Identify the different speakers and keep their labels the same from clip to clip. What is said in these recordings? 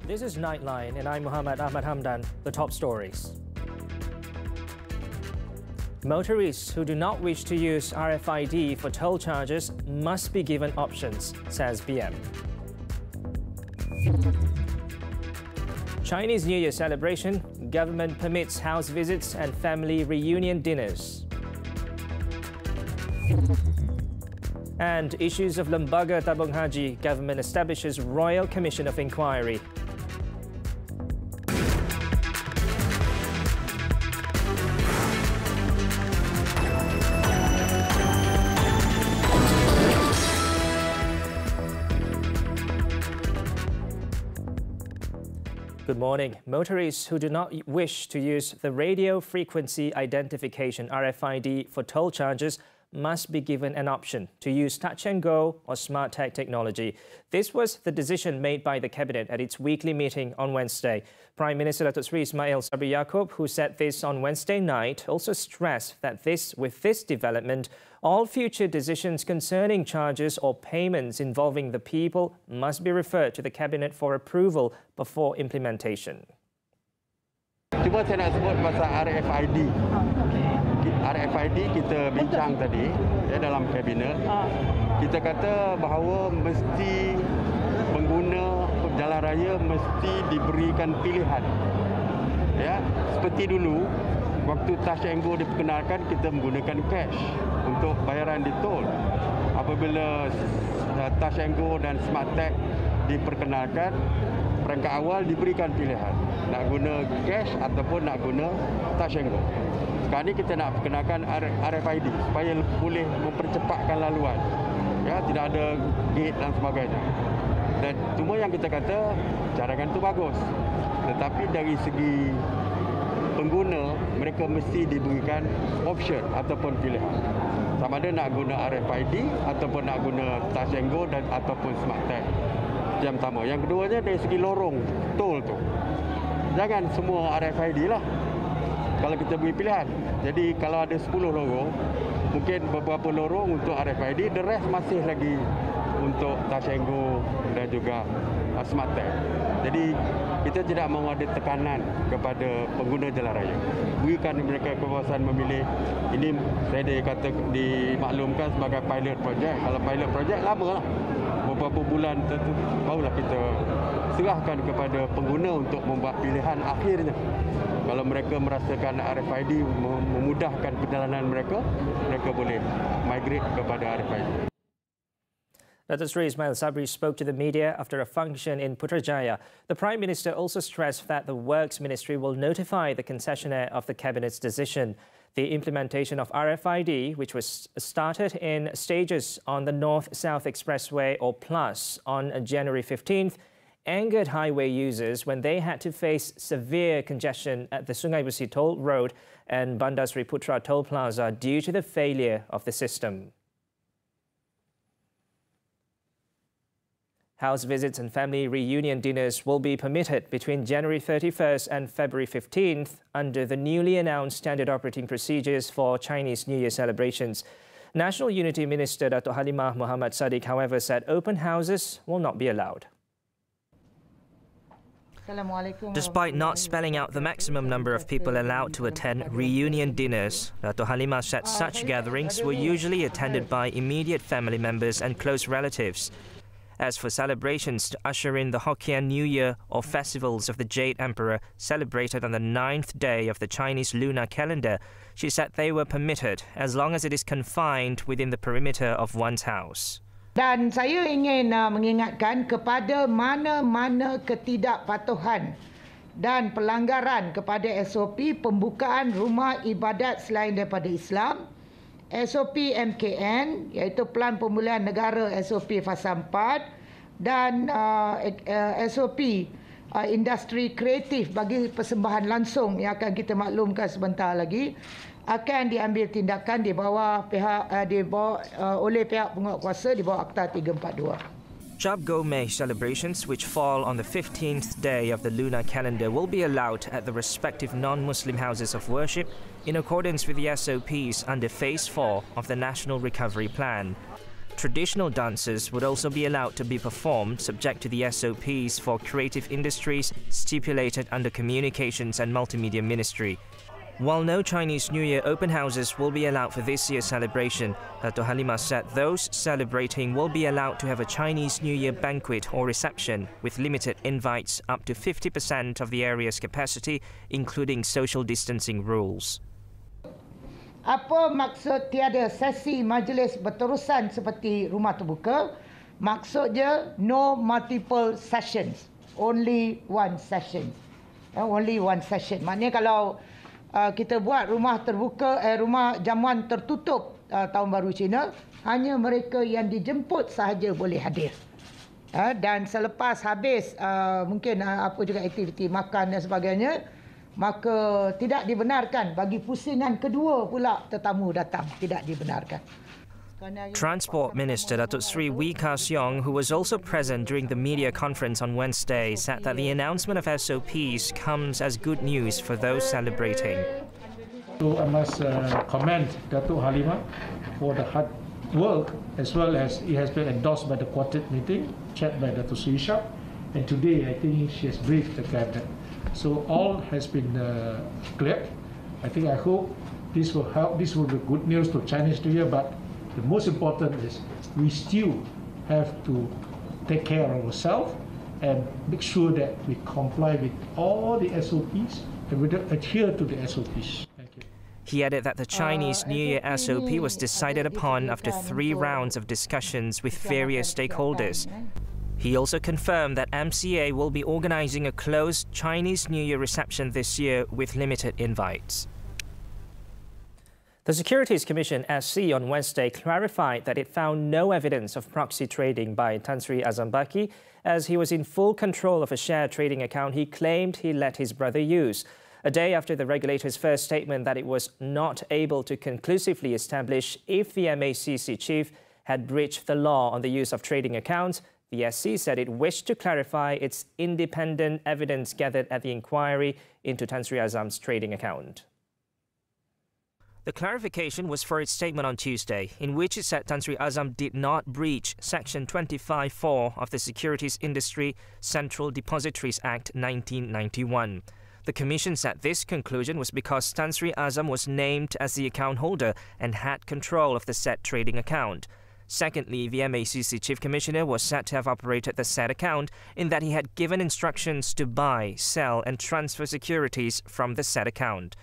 Speaker 1: This is Nightline, and I'm Muhammed Ahmad Hamdan. The top stories. Motorists who do not wish to use RFID for toll charges must be given options, says BM. Chinese New Year celebration, government permits house visits and family reunion dinners. And issues of Lembaga Tabung Haji, government establishes Royal Commission of Inquiry. Good morning. Motorists who do not wish to use the radio frequency identification RFID for toll charges must be given an option to use touch and go or smart tag technology. This was the decision made by the Cabinet at its weekly meeting on Wednesday. Prime Minister Datuk Seri Ismail Sabri Yaakob, who said this on Wednesday night, also stressed that with this development, all future decisions concerning charges or payments involving the people must be referred to the Cabinet for approval before implementation.
Speaker 2: Cuma saya nak sebut pasal RFID. RFID kita bincang tadi dalam kabinet. Kita kata bahawa mesti pengguna jalan raya mesti diberikan pilihan. Ya, seperti dulu waktu touch and go diperkenalkan, kita menggunakan cash untuk bayaran di tol. Apabila touch and go dan smart tag diperkenalkan, perangkat awal diberikan pilihan nak guna cash ataupun nak guna touch and go. Sekarang ni kita nak perkenalkan RFID supaya boleh mempercepatkan laluan. Ya, tidak ada gate dan sebagainya. Dan cuma yang kita kata cadangan itu bagus. Tetapi dari segi pengguna, mereka mesti diberikan option ataupun pilihan. Sama ada nak guna RFID ataupun nak guna touch and go dan ataupun smart tag. Yang pertama. Yang keduanya dari segi lorong tol tu. Jangan semua RFID lah. Kalau kita beri pilihan. Jadi kalau ada 10 lorong, mungkin beberapa lorong untuk RFID, the rest masih lagi untuk touch and go dan juga smart tag. Jadi kita tidak mahu ada tekanan kepada pengguna jalan raya. Berikan mereka kebebasan memilih. Ini saya dimaklumkan sebagai pilot project. Kalau pilot project lama lah. Beberapa bulan tentu barulah kita serahkan kepada pengguna untuk membuat pilihan akhirnya. Kalau mereka merasakan RFID memudahkan perjalanan mereka, mereka boleh migrate kepada RFID.
Speaker 1: Datuk Seri Ismail Sabri spoke to the media after a function in Putrajaya. The Prime Minister also stressed that the Works Ministry will notify the concessionaire of the Cabinet's decision. The implementation of RFID, which was started in stages on the North-South Expressway or PLUS on January 15th, angered highway users when they had to face severe congestion at the Sungai Besi Toll Road and Bandar Seri Putra Toll Plaza due to the failure of the system. House visits and family reunion dinners will be permitted between January 31st and February 15th under the newly announced standard operating procedures for Chinese New Year celebrations. National Unity Minister Datuk Halimah Muhammad Sadiq, however, said open houses will not be allowed.
Speaker 3: Despite not spelling out the maximum number of people allowed to attend reunion dinners, Dato' Halimah said such gatherings were usually attended by immediate family members and close relatives. As for celebrations to usher in the Hokkien New Year or festivals of the Jade Emperor celebrated on the 9th day of the Chinese lunar calendar, she said they were permitted as long as it is confined within the perimeter of one's house.
Speaker 4: Dan saya ingin mengingatkan kepada mana-mana ketidakpatuhan dan pelanggaran kepada SOP pembukaan rumah ibadat selain daripada Islam, SOP MKN iaitu Pelan Pemulihan Negara SOP Fasa 4 dan SOP industri kreatif bagi persembahan langsung yang akan kita maklumkan sebentar lagi akan diambil tindakan di bawah oleh pihak penguatkuasa di bawah Akta 342.
Speaker 3: Cap Gomeh celebrations, which fall on the 15th day of the lunar calendar, will be allowed at the respective non-Muslim houses of worship in accordance with the SOPs under Phase 4 of the National Recovery Plan. Traditional dances would also be allowed to be performed subject to the SOPs for creative industries stipulated under Communications and Multimedia Ministry. While no Chinese New Year open houses will be allowed for this year's celebration, Dato' Halimah said those celebrating will be allowed to have a Chinese New Year banquet or reception with limited invites up to 50% of the area's capacity, including social distancing rules.
Speaker 4: Apa maksud tiada sesi majlis berterusan seperti rumah terbuka? Maksudnya no multiple sessions, only one session. Only one session. Maknanya kalau kita buat rumah terbuka, rumah jamuan tertutup Tahun Baru Cina, hanya mereka yang dijemput sahaja boleh hadir. Dan selepas habis mungkin apa juga aktiviti makan dan sebagainya, maka tidak dibenarkan bagi pusingan kedua pula tetamu datang, tidak dibenarkan.
Speaker 3: Transport Minister Datuk Sri Wee Ka Siong, who was also present during the media conference on Wednesday, said that the announcement of SOPs comes as good news for those celebrating.
Speaker 5: So I must commend Datuk Halimah for the hard work, as well as it has been endorsed by the quartet meeting, chaired by Datuk Sri Ishak, and today I think she has briefed the cabinet. So all has been cleared. I hope this will help. This will be good news to Chinese New Year, but the most important is we still have to take care of ourselves and make sure that we comply with all the SOPs and we adhere to the SOPs. Thank you.
Speaker 3: He added that the Chinese New Year SOP was decided upon after 3 rounds of discussions with various stakeholders. He also confirmed that MCA will be organising a closed Chinese New Year reception this year with limited invites.
Speaker 1: The Securities Commission SC on Wednesday clarified that it found no evidence of proxy trading by Tan Sri Azam Baki, as he was in full control of a share trading account he claimed he let his brother use. A day after the regulator's first statement that it was not able to conclusively establish if the MACC chief had breached the law on the use of trading accounts, the SC said it wished to clarify its independent evidence gathered at the inquiry into Tan Sri Azam's trading account.
Speaker 3: The clarification was for its statement on Tuesday, in which it said Tan Sri Azam did not breach Section 25(4) of the Securities Industry Central Depositories Act 1991. The Commission said this conclusion was because Tan Sri Azam was named as the account holder and had control of the said trading account. Secondly, the MACC Chief Commissioner was said to have operated the said account in that he had given instructions to buy, sell and transfer securities from the said account.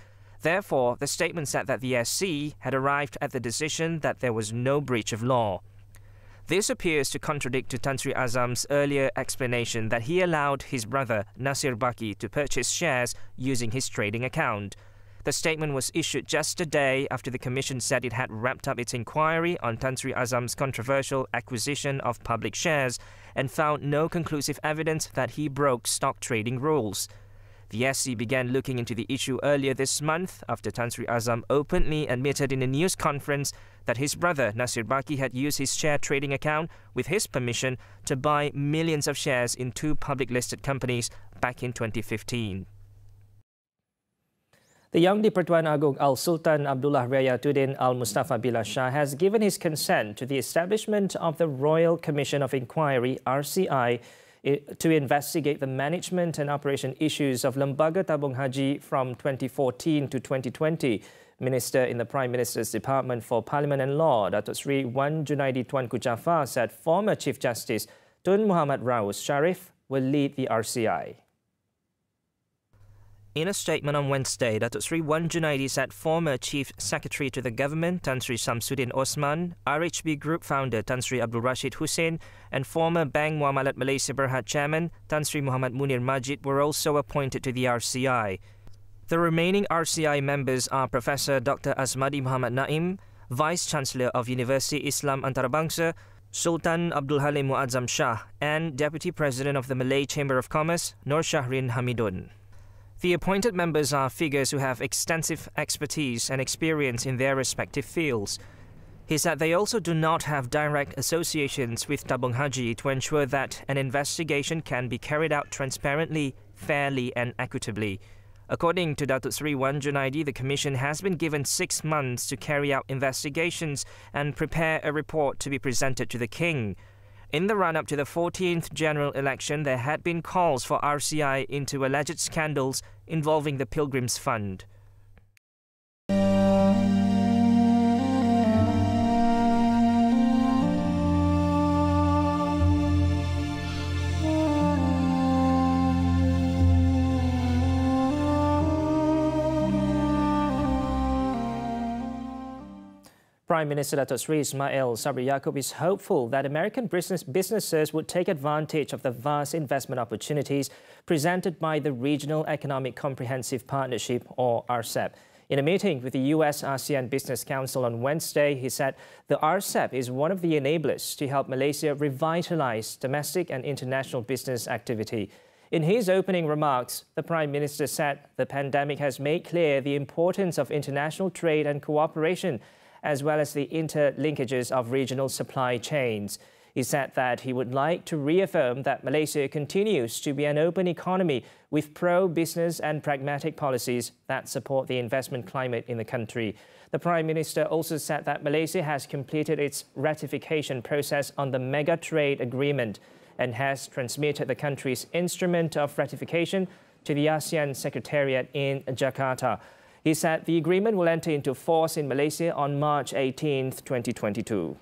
Speaker 3: Therefore, the statement said that the SC had arrived at the decision that there was no breach of law. This appears to contradict to Tan Sri Azam's earlier explanation that he allowed his brother Nasir Baki to purchase shares using his trading account. The statement was issued just a day after the Commission said it had wrapped up its inquiry on Tan Sri Azam's controversial acquisition of public shares and found no conclusive evidence that he broke stock trading rules. The SC began looking into the issue earlier this month after Tan Sri Azam openly admitted in a news conference that his brother Nasir Baki had used his share trading account with his permission to buy millions of shares in 2 public-listed companies back in 2015.
Speaker 1: The Yang di-Pertuan Agong Al-Sultan Abdullah Rayatuddin Al-Mustafa Billah Shah has given his consent to the establishment of the Royal Commission of Inquiry, RCI, to investigate the management and operation issues of Lembaga Tabung Haji from 2014 to 2020. Minister in the Prime Minister's Department for Parliament and Law, Datuk Sri Wan Junaidi Tuanku Jaafar, said former Chief Justice Tun Muhammad Raus Sharif will lead the RCI.
Speaker 3: In a statement on Wednesday, Datuk Sri Wan Junaidi said former Chief Secretary to the Government Tan Sri Samsudin Osman, RHB Group founder Tan Sri Abdul Rashid Hussein and former Bank Muamalat Malaysia Berhad Chairman Tan Sri Muhammad Munir Majid were also appointed to the RCI. The remaining RCI members are Professor Dr. Azmadi Muhammad Naim, Vice-Chancellor of Universiti Islam Antarabangsa, Sultan Abdul Halim Muazzam Shah and Deputy President of the Malay Chamber of Commerce, Nur Shahrin Hamidun. The appointed members are figures who have extensive expertise and experience in their respective fields. He said they also do not have direct associations with Tabung Haji to ensure that an investigation can be carried out transparently, fairly and equitably. According to Datuk Seri Wan Junaidi, the Commission has been given 6 months to carry out investigations and prepare a report to be presented to the King. In the run-up to the 14th general election, there had been calls for RCI into alleged scandals involving the Pilgrims Fund.
Speaker 1: Prime Minister Datuk Seri Ismail Sabri Yaakob is hopeful that American businesses would take advantage of the vast investment opportunities presented by the Regional Economic Comprehensive Partnership, or RCEP. In a meeting with the US-ASEAN Business Council on Wednesday, he said the RCEP is one of the enablers to help Malaysia revitalize domestic and international business activity. In his opening remarks, the Prime Minister said the pandemic has made clear the importance of international trade and cooperation, as well as the interlinkages of regional supply chains. He said that he would like to reaffirm that Malaysia continues to be an open economy with pro-business and pragmatic policies that support the investment climate in the country. The Prime Minister also said that Malaysia has completed its ratification process on the Mega Trade Agreement and has transmitted the country's instrument of ratification to the ASEAN Secretariat in Jakarta. He said the agreement will enter into force in Malaysia on March 18, 2022.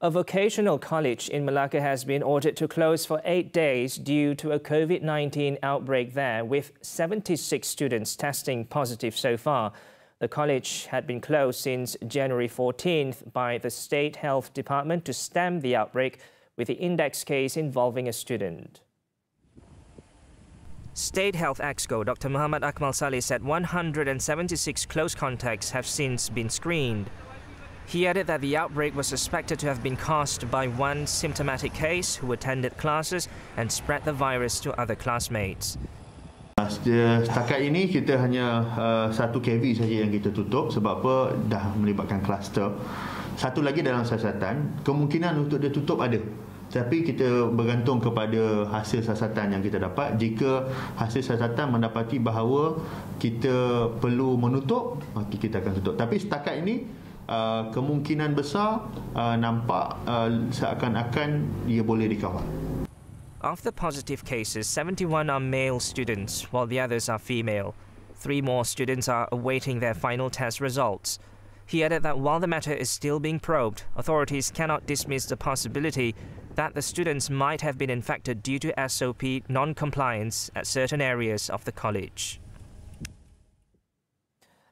Speaker 1: A vocational college in Malacca has been ordered to close for 8 days due to a COVID-19 outbreak there, with 76 students testing positive so far. The college had been closed since January 14th by the State Health Department to stem the outbreak, with the index case involving a student.
Speaker 3: State Health Exco Dr. Muhammed said 176 close contacts have since been screened. He added that the outbreak was suspected to have been caused by one symptomatic case who attended classes and spread the virus to other classmates.
Speaker 6: Setakat ini kita hanya satu KV saja yang kita tutup sebab apa dah melibatkan kluster. Satu lagi dalam siasatan, kemungkinan untuk dia tutup ada. Tapi kita bergantung kepada hasil siasatan yang kita dapat. Jika hasil siasatan mendapati bahawa kita perlu menutup, maka kita akan tutup. Tapi setakat ini kemungkinan besar nampak seakan-akan ia boleh dikawal.
Speaker 3: Of the positive cases, 71 are male students, while the others are female. 3 more students are awaiting their final test results. He added that while the matter is still being probed, authorities cannot dismiss the possibility that the students might have been infected due to SOP non-compliance at certain areas of the college.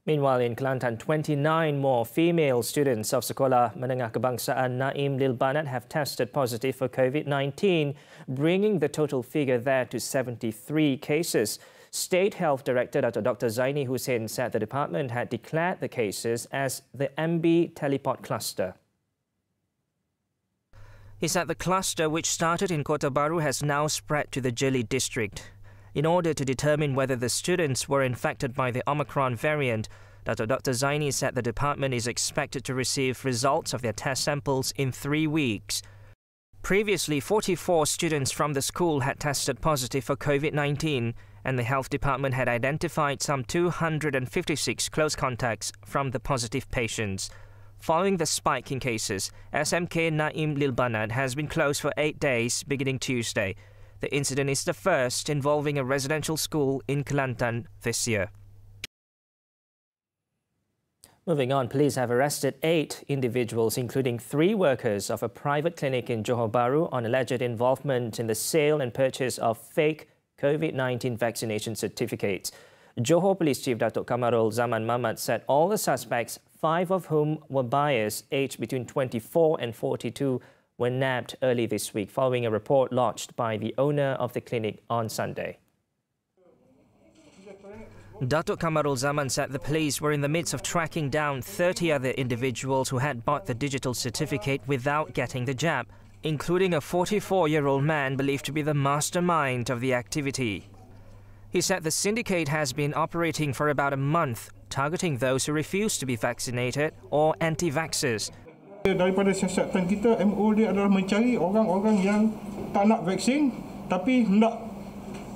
Speaker 1: Meanwhile, in Kelantan, 29 more female students of Sekolah Menengah Kebangsaan Naim Lil Banat have tested positive for COVID-19, bringing the total figure there to 73 cases. State Health Director Dr. Zaini Hussein said the department had declared the cases as the MB Teleport cluster.
Speaker 3: He said the cluster, which started in Kota Baru, has now spread to the Jeli district. In order to determine whether the students were infected by the Omicron variant, Dr. Zaini said the department is expected to receive results of their test samples in 3 weeks. Previously, 44 students from the school had tested positive for COVID-19, and the health department had identified some 256 close contacts from the positive patients. Following the spike in cases, SMK Naim Lil Banat has been closed for 8 days beginning Tuesday. The incident is the first involving a residential school in Kelantan this year.
Speaker 1: Moving on, police have arrested 8 individuals, including 3 workers of a private clinic in Johor Bahru, on alleged involvement in the sale and purchase of fake COVID-19 vaccination certificates. Johor Police Chief Datuk Kamarul Zaman Mamat said all the suspects, 5 of whom were buyers aged between 24 and 42, were nabbed early this week following a report lodged by the owner of the clinic on Sunday.
Speaker 3: Datuk Kamarul Zaman said the police were in the midst of tracking down 30 other individuals who had bought the digital certificate without getting the jab, including a 44-year-old man believed to be the mastermind of the activity. He said the syndicate has been operating for about a month, targeting those who refuse to be vaccinated or anti-vaxxers.
Speaker 7: Daripada siasatan kita, MO dia adalah mencari orang-orang yang tak nak vaksin tapi hendak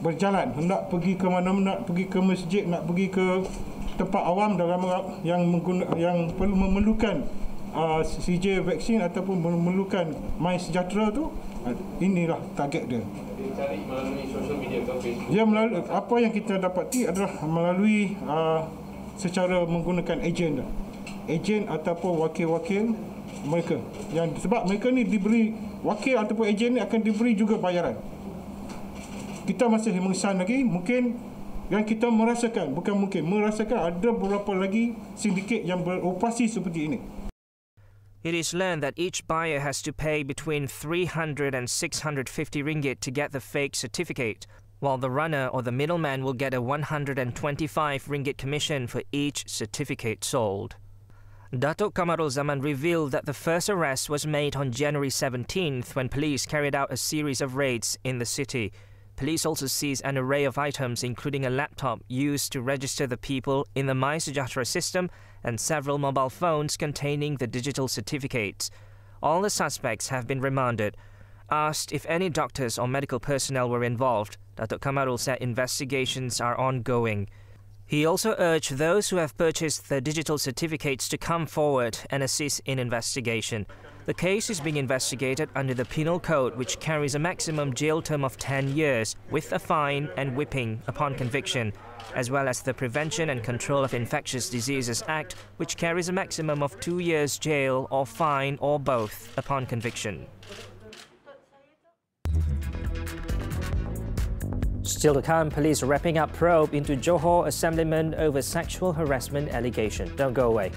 Speaker 7: berjalan, hendak pergi ke mana, nak pergi ke masjid, nak pergi ke tempat awam dan yang perlu memerlukan CJ vaksin ataupun memerlukan MySejahtera tu, inilah target dia.
Speaker 8: Dia cari melalui social media ke Facebook?
Speaker 7: Dia melalui, apa yang kita dapati adalah melalui secara menggunakan ejen ataupun wakil-wakil mereka. Sebab mereka ni diberi, wakil ataupun ejen ni akan diberi juga bayaran. Kita masih mengesan lagi, mungkin yang kita merasakan, bukan mungkin, merasakan ada beberapa lagi sindiket yang beroperasi seperti ini.
Speaker 3: It is learned that each buyer has to pay between 300 and 650 ringgit to get the fake certificate, while the runner or the middleman will get a 125 ringgit commission for each certificate sold. Datuk Kamarul Zaman revealed that the first arrest was made on January 17th when police carried out a series of raids in the city. Police also seized an array of items including a laptop used to register the people in the MySejahtera system and several mobile phones containing the digital certificates. All the suspects have been remanded. Asked if any doctors or medical personnel were involved, Datuk Kamarul said investigations are ongoing. He also urged those who have purchased the digital certificates to come forward and assist in investigation. The case is being investigated under the Penal Code, which carries a maximum jail term of 10 years with a fine and whipping upon conviction, as well as the Prevention and Control of Infectious Diseases Act, which carries a maximum of 2 years jail or fine or both upon conviction.
Speaker 1: Still to come, police wrapping up probe into Johor Assemblyman over sexual harassment allegation. Don't go away.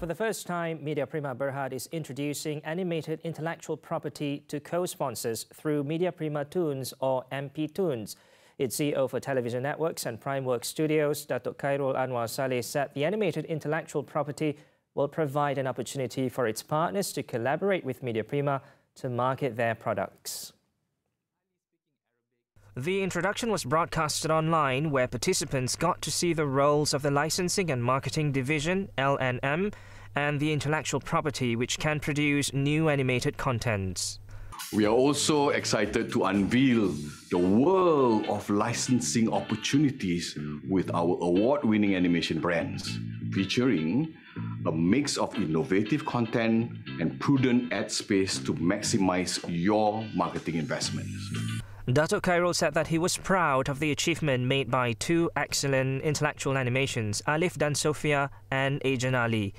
Speaker 1: For the first time, Media Prima Berhad is introducing animated intellectual property to co-sponsors through Media Prima Tunes or MP Tunes. Its CEO for Television Networks and Primeworks Studios, Datuk Khairul Anwar Saleh, said the animated intellectual property will provide an opportunity for its partners to collaborate with Media Prima to market their products.
Speaker 3: The introduction was broadcasted online, where participants got to see the roles of the Licensing and Marketing Division, LNM, and the intellectual property, which can produce new animated contents.
Speaker 9: We are also excited to unveil the world of licensing opportunities with our award-winning animation brands, featuring a mix of innovative content and prudent ad space to maximize your marketing investments.
Speaker 3: Datuk Khairul said that he was proud of the achievement made by two excellent intellectual animations, Alif dan Sophia and Agent Ali.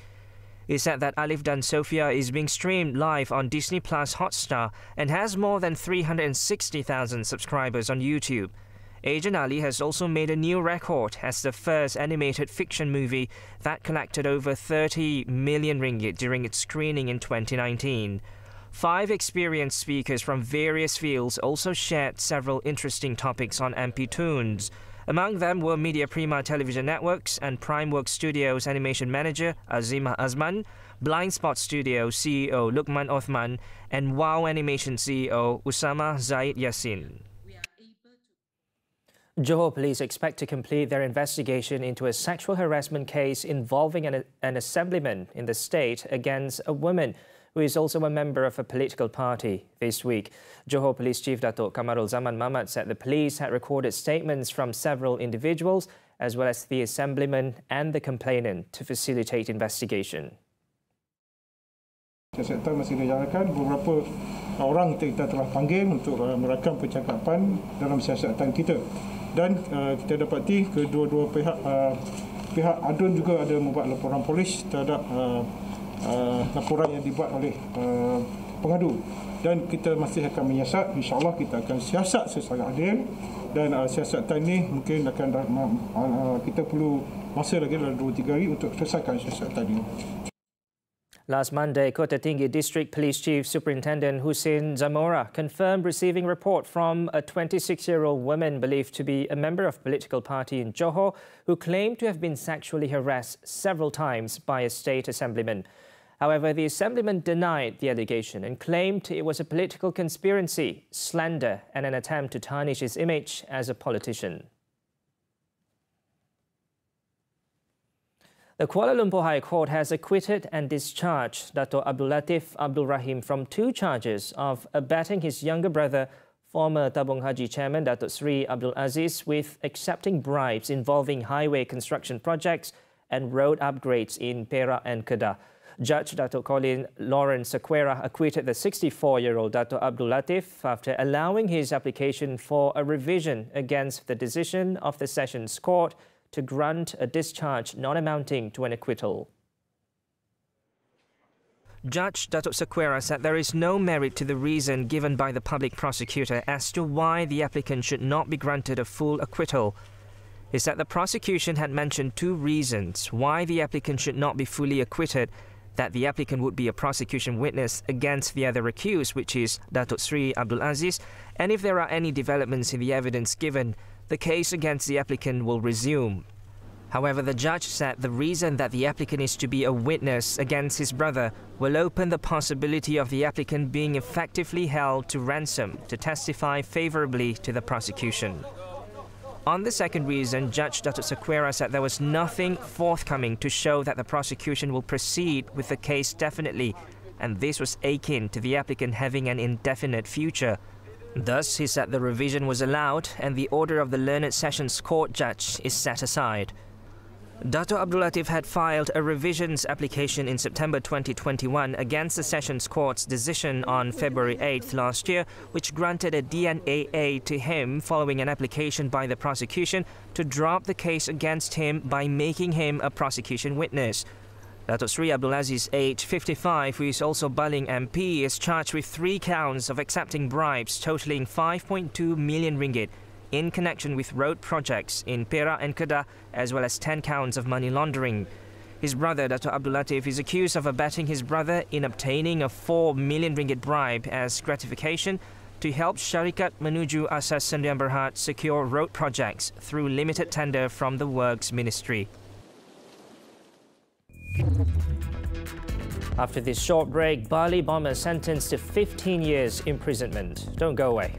Speaker 3: He said that Alif dan Sophia is being streamed live on Disney Plus Hotstar and has more than 360,000 subscribers on YouTube. Agent Ali has also made a new record as the first animated fiction movie that collected over 30 million ringgit during its screening in 2019. 5 experienced speakers from various fields also shared several interesting topics on MP Tunes. Among them were Media Prima Television Networks and Primeworks Studios Animation Manager Azam, Blind Spot Studio CEO Lukman Othman, and WOW Animation CEO Usama Zaid Yassin.
Speaker 1: Johor Police expect to complete their investigation into a sexual harassment case involving an assemblyman in the state against a woman who is also a member of a political party this week. Johor Police Chief Datuk Kamarul Zaman Mamat said the police had recorded statements from several individuals as well as the assemblyman and the complainant to facilitate investigation.
Speaker 7: Siasatan masih dijalankan, beberapa orang kita telah panggil untuk merakam percakapan dalam siasatan kita. Dan kita dapati kedua-dua pihak adun juga ada membuat laporan polis terhadap laporan yang dibuat oleh pengadu. Dan kita masih akan menyiasat, insyaAllah kita akan siasat secara adil. Dan siasatan ini mungkin akan kita perlu masa lagi dalam 2-3 hari untuk selesaikan siasatan ini.
Speaker 1: Last Monday, Kota Tinggi District Police Chief Superintendent Hussein Zamora confirmed receiving report from a 26-year-old woman believed to be a member of a political party in Johor who claimed to have been sexually harassed several times by a state assemblyman. However, the assemblyman denied the allegation and claimed it was a political conspiracy, slander and an attempt to tarnish his image as a politician. The Kuala Lumpur High Court has acquitted and discharged Dato' Abdul Latif Abdul Rahim from 2 charges of abetting his younger brother, former Tabung Haji Chairman Datuk Sri Abdul Aziz, with accepting bribes involving highway construction projects and road upgrades in Perak and Kedah. Judge Datuk Colin Lawrence Sequeira acquitted the 64-year-old Dato' Abdul Latif after allowing his application for a revision against the decision of the Sessions Court to grant a discharge not amounting to an acquittal.
Speaker 3: Judge Datuk Sequeira said there is no merit to the reason given by the public prosecutor as to why the applicant should not be granted a full acquittal. He said the prosecution had mentioned 2 reasons why the applicant should not be fully acquitted: that the applicant would be a prosecution witness against the other accused, which is Datuk Sri Abdul Aziz, and if there are any developments in the evidence given, the case against the applicant will resume. However, the judge said the reason that the applicant is to be a witness against his brother will open the possibility of the applicant being effectively held to ransom to testify favorably to the prosecution. On the second reason, Judge Datuk Sequeira said there was nothing forthcoming to show that the prosecution will proceed with the case definitely, and this was akin to the applicant having an indefinite future. Thus, he said the revision was allowed and the order of the learned Sessions Court judge is set aside. Dato' Abdul Latif had filed a revisions application in September 2021 against the Sessions Court's decision on February 8th last year, which granted a DNAA to him following an application by the prosecution to drop the case against him by making him a prosecution witness. Datuk Sri Abdul Aziz, aged 55, who is also Baling MP, is charged with 3 counts of accepting bribes totaling 5.2 million ringgit in connection with road projects in Perak and Kedah, as well as 10 counts of money laundering. His brother, Dato' Abdul Latif, is accused of abetting his brother in obtaining a 4 million ringgit bribe as gratification to help Syarikat Menuju Asas Sdn Bhd secure road projects through limited tender from the Works Ministry.
Speaker 1: After this short break, Bali bomber sentenced to 15 years imprisonment. Don't go away.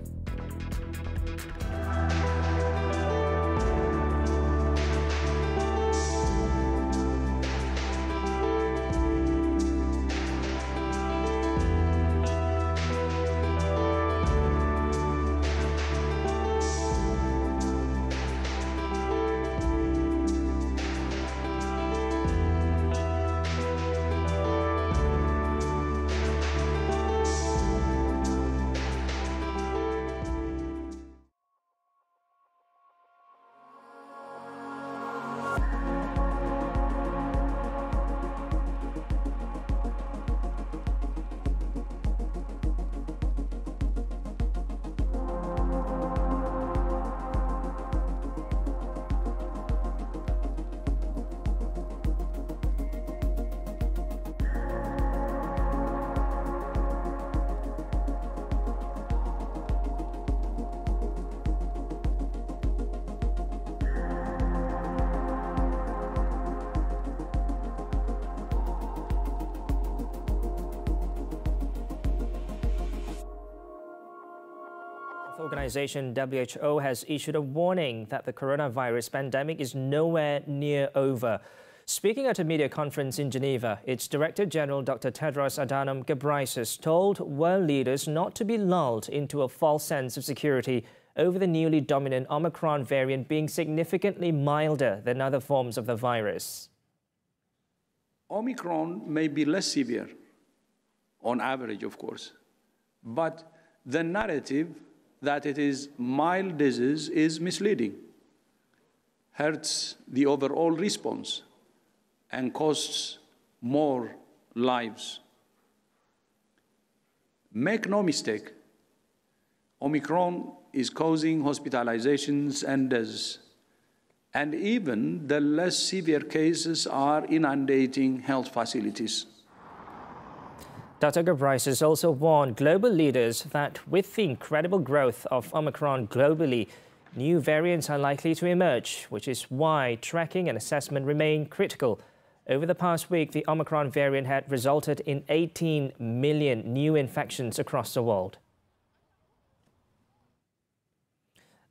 Speaker 1: Health Organization WHO has issued a warning that the coronavirus pandemic is nowhere near over. Speaking at a media conference in Geneva, its Director General Dr. Tedros Adhanom Ghebreyesus told world leaders not to be lulled into a false sense of security over the newly dominant Omicron variant being significantly milder than other forms of the virus.
Speaker 10: Omicron may be less severe, on average, of course, but the narrative that it is mild disease is misleading, hurts the overall response, and costs more lives. Make no mistake, Omicron is causing hospitalizations and deaths, and even the less severe cases are inundating health facilities.
Speaker 1: Dr. Ghebreyesus also warned global leaders that with the incredible growth of Omicron globally, new variants are likely to emerge, which is why tracking and assessment remain critical. Over the past week, the Omicron variant had resulted in 18 million new infections across the world.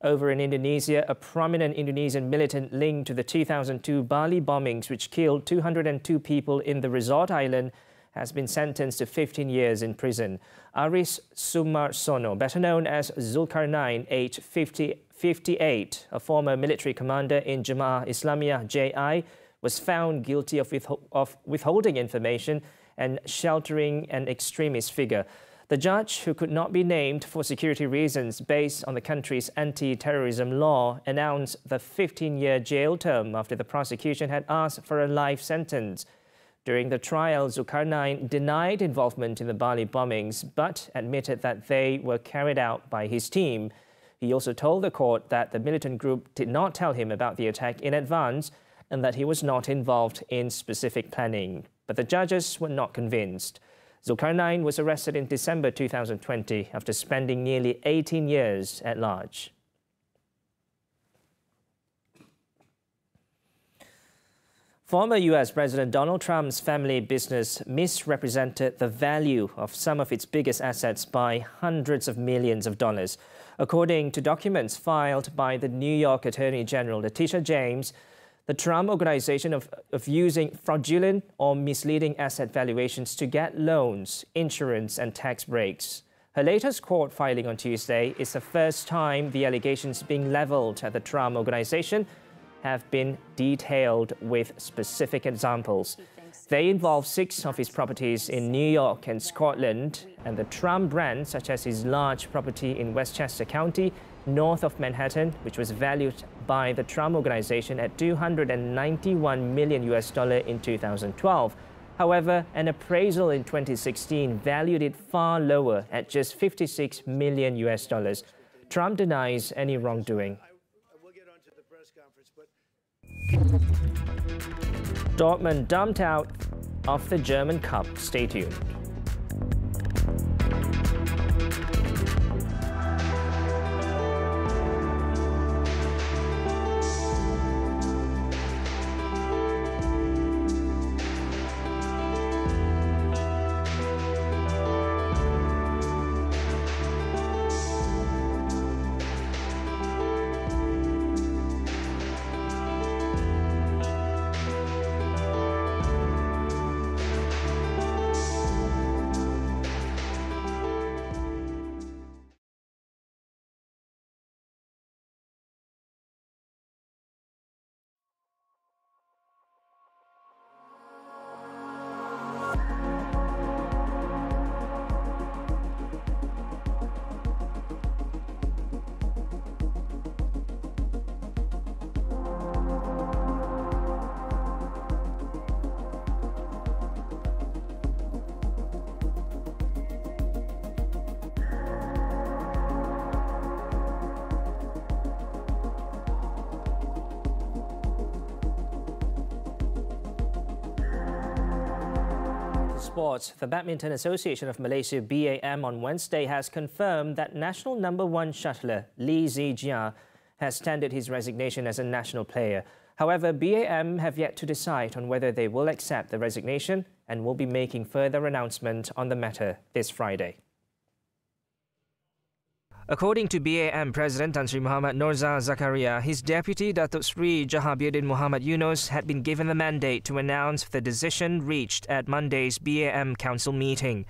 Speaker 1: Over in Indonesia, a prominent Indonesian militant linked to the 2002 Bali bombings, which killed 202 people in the resort island, has been sentenced to 15 years in prison. Aris Sumarsono, better known as Zulkarnain, aged 58, a former military commander in Jemaah Islamiyah JI, was found guilty of withholding information and sheltering an extremist figure. The judge, who could not be named for security reasons based on the country's anti-terrorism law, announced the 15-year jail term after the prosecution had asked for a life sentence. During the trial, Zulkarnain denied involvement in the Bali bombings, but admitted that they were carried out by his team. He also told the court that the militant group did not tell him about the attack in advance and that he was not involved in specific planning. But the judges were not convinced. Zulkarnain was arrested in December 2020 after spending nearly 18 years at large. Former U.S. President Donald Trump's family business misrepresented the value of some of its biggest assets by hundreds of millions of dollars. According to documents filed by the New York Attorney General Letitia James, the Trump Organization of using fraudulent or misleading asset valuations to get loans, insurance and tax breaks. Her latest court filing on Tuesday is the first time the allegations being leveled at the Trump Organization have been detailed with specific examples. They involve 6 of his properties in New York and Scotland, and the Trump brand, such as his large property in Westchester County, north of Manhattan, which was valued by the Trump Organization at $291 million in 2012. However, an appraisal in 2016 valued it far lower at just $56 million. Trump denies any wrongdoing. Dortmund dumped out of the German Cup. Stay tuned. Sports, the Badminton Association of Malaysia BAM on Wednesday has confirmed that national #1 shuttler Lee Zijia has tendered his resignation as a national player. However, BAM have yet to decide on whether they will accept the resignation and will be making further announcement on the matter this Friday.
Speaker 3: According to BAM President Tan Sri Muhammad Norzal Zakaria, his deputy Datuk Sri Jahabiuddin Muhammad Yunus had been given the mandate to announce the decision reached at Monday's BAM Council meeting.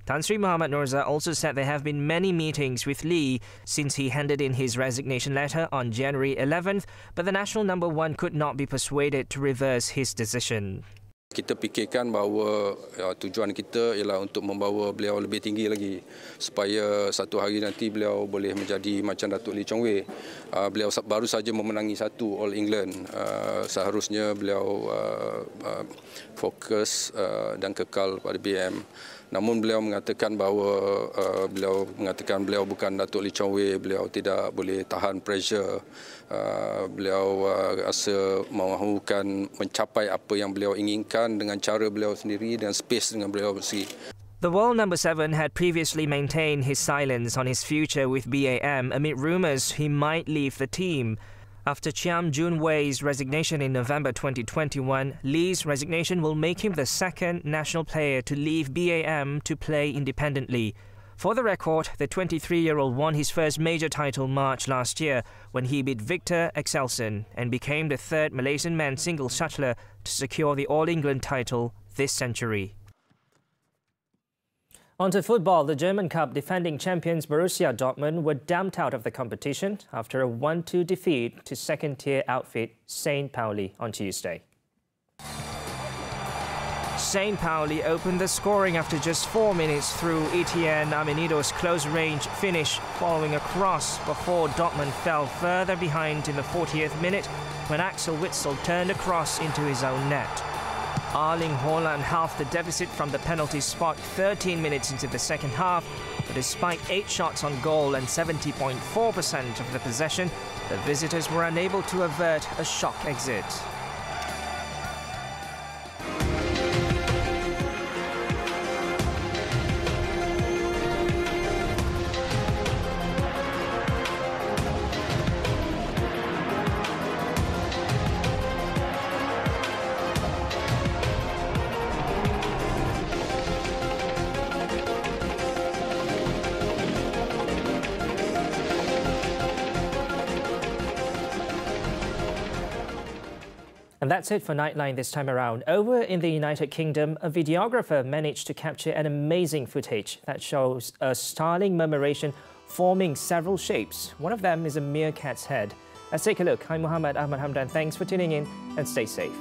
Speaker 3: Tan Sri Muhammad Norzal also said there have been many meetings with Lee since he handed in his resignation letter on January 11th, but the national number one could not be persuaded to reverse his decision.
Speaker 11: Kita fikirkan bahawa tujuan kita ialah untuk membawa beliau lebih tinggi lagi supaya satu hari nanti beliau boleh menjadi macam Datuk Lee Chong Wei. Beliau baru saja memenangi satu All England. Seharusnya beliau fokus dan kekal pada BM. Namun beliau mengatakan bahawa beliau bukan Datuk Lee Chong Wei, beliau tidak boleh tahan pressure. Beliau rasa mahukan mencapai apa yang beliau inginkan dengan cara beliau sendiri dan space dengan beliau sendiri.
Speaker 3: The world number 7 had previously maintained his silence on his future with BAM amid rumours he might leave the team. After Chiam Jun-wei's resignation in November 2021, Lee's resignation will make him the second national player to leave BAM to play independently. For the record, the 23-year-old won his first major title March last year when he beat Victor Axelsen and became the third Malaysian men's singles shuttler to secure the All England title this century.
Speaker 1: On to football, the German Cup defending champions Borussia Dortmund were dumped out of the competition after a 1-2 defeat to second-tier outfit St. Pauli on Tuesday.
Speaker 3: St. Pauli opened the scoring after just 4 minutes through Etienne Amenido's close-range finish following a cross before Dortmund fell further behind in the 40th minute when Axel Witsel turned a cross into his own net. Erling Haaland halved the deficit from the penalty spot 13 minutes into the second half, but despite 8 shots on goal and 70.4% of the possession, the visitors were unable to avert a shock exit.
Speaker 1: And that's it for Nightline this time around. Over in the United Kingdom, a videographer managed to capture an amazing footage that shows a startling murmuration forming several shapes. One of them is a meerkat's head. Let's take a look. I'm Muhammed, Ahmad, Hamdan. Thanks for tuning in and stay safe.